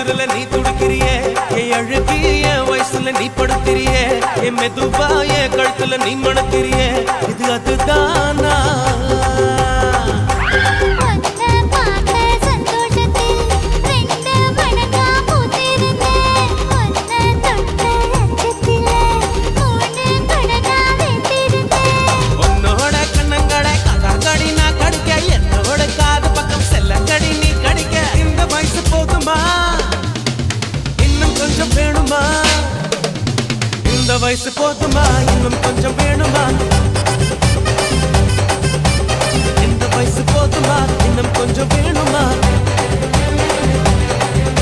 குளிரல நீ துடிக்கிறியே என் அழுகி என் வயசுல நீ படுத்திரியே என் மெதுவா என் கழுத்துல நீ மணக்கிறியே இது அதுதானா இந்த வயசு போதுமா இன்னும் கொஞ்சம் வேணுமா இந்த வயசு போதுமா இன்னும் கொஞ்சம் வேணுமா